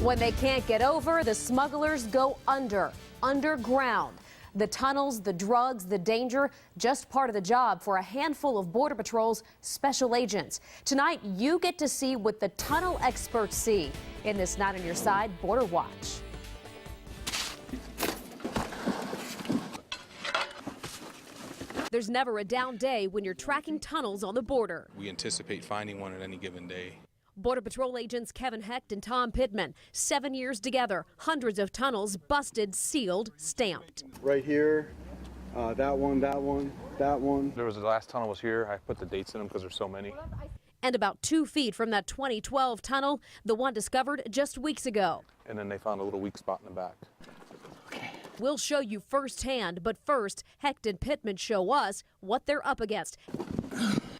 When they can't get over, the smugglers go underground. The tunnels, the drugs, the danger, just part of the job for a handful of Border Patrol's special agents. Tonight, you get to see what the tunnel experts see in this Not on Your Side Border Watch. There's never a down day when you're tracking tunnels on the border. We anticipate finding one at any given day. Border Patrol agents Kevin Hecht and Tom Pittman, 7 years together, hundreds of tunnels busted, sealed, stamped. Right here, that one, that one, that one. There was the last tunnel was here. I put the dates in them because there's so many. And about 2 feet from that 2012 tunnel, the one discovered just weeks ago. And then they found a little weak spot in the back. We'll show you firsthand, but first, Hecht and Pittman show us what they're up against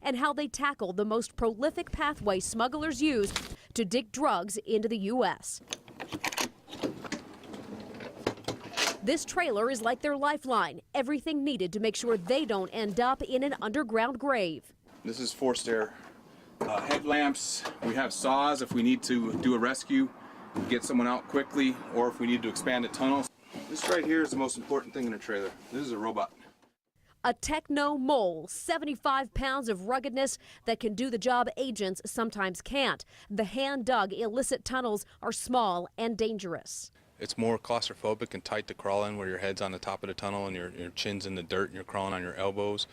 and how they tackle the most prolific pathway smugglers use to dig drugs into the U.S. This trailer is like their lifeline, everything needed to make sure they don't end up in an underground grave. This is forced air headlamps. We have saws if we need to do a rescue, get someone out quickly, or if we need to expand a tunnel. This right here is the most important thing in a trailer. This is a robot. A techno mole, 75 pounds of ruggedness that can do the job agents sometimes can't. The hand-dug illicit tunnels are small and dangerous. It's more claustrophobic and tight to crawl in where your head's on the top of the tunnel and your chin's in the dirt and you're crawling on your elbows.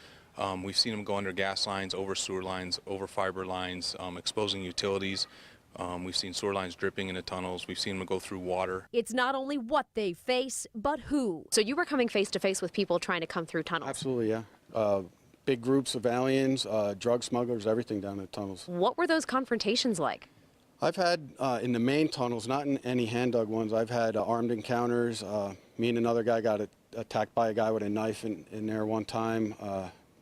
We've seen them go under gas lines, over sewer lines, over fiber lines, exposing utilities. We've seen sewer lines dripping in the tunnels. We've seen them go through water. It's not only what they face, but who. So you were coming face to face with people trying to come through tunnels? Absolutely, yeah. Big groups of aliens, drug smugglers, everything down the tunnels. What were those confrontations like? I've had, in the main tunnels, not in any hand-dug ones, I've had armed encounters. Me and another guy got attacked by a guy with a knife in there one time.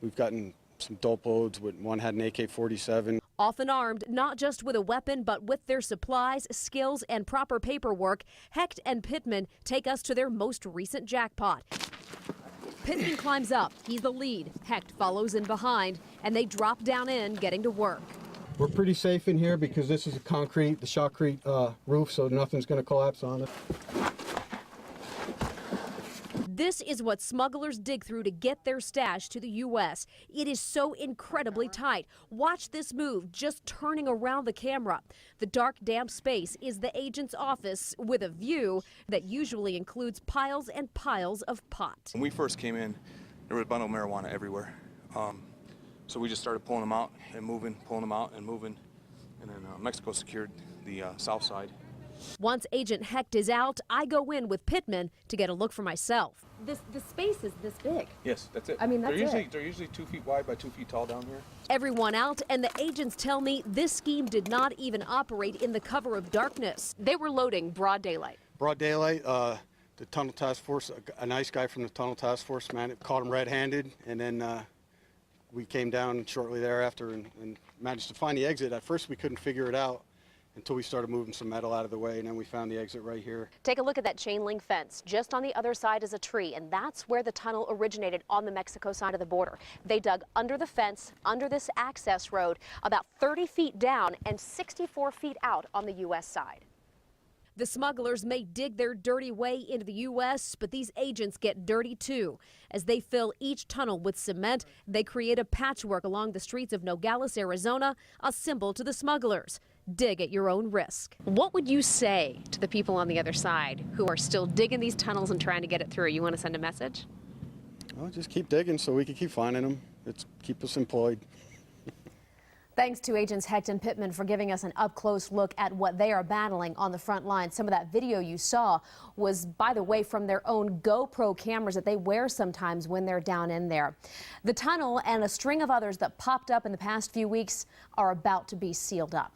We've gotten some dope loads. One had an AK-47. Often armed, not just with a weapon, but with their supplies, skills, and proper paperwork, Hecht and Pittman take us to their most recent jackpot. Pittman climbs up. He's the lead. Hecht follows in behind, and they drop down in, getting to work. We're pretty safe in here because this is the shotcrete roof, so nothing's going to collapse on it. This is what smugglers dig through to get their stash to the U.S. It is so incredibly tight. Watch this move, just turning around the camera. The dark, damp space is the agent's office with a view that usually includes piles and piles of pot. When we first came in, there was a bundle of marijuana everywhere. So we just started pulling them out and moving, pulling them out and moving. And then Mexico secured the south side. Once Agent Hecht is out, I go in with Pittman to get a look for myself. The space is this big. Yes, that's it. I mean, that's They're usually 2 feet wide by 2 feet tall down here. Everyone out, and the agents tell me this scheme did not even operate in the cover of darkness. They were loading broad daylight. Broad daylight, the tunnel task force, a nice guy from the tunnel task force, man, caught him red-handed, and then we came down shortly thereafter and managed to find the exit. At first, we couldn't figure it out until we started moving some metal out of the way, and then we found the exit right here. Take a look at that chain link fence. Just on the other side is a tree, and that's where the tunnel originated on the Mexico side of the border. They dug under the fence, under this access road, about 30 feet down and 64 feet out on the U.S. side. The smugglers may dig their dirty way into the U.S., but these agents get dirty too. As they fill each tunnel with cement, they create a patchwork along the streets of Nogales, Arizona, a symbol to the smugglers. Dig at your own risk. What would you say to the people on the other side who are still digging these tunnels and trying to get it through? You want to send a message? Well, just keep digging so we can keep finding them. It's keep us employed. Thanks to Agents Hecht and Pittman for giving us an up-close look at what they are battling on the front line. Some of that video you saw was, by the way, from their own GoPro cameras that they wear sometimes when they're down in there. The tunnel and a string of others that popped up in the past few weeks are about to be sealed up.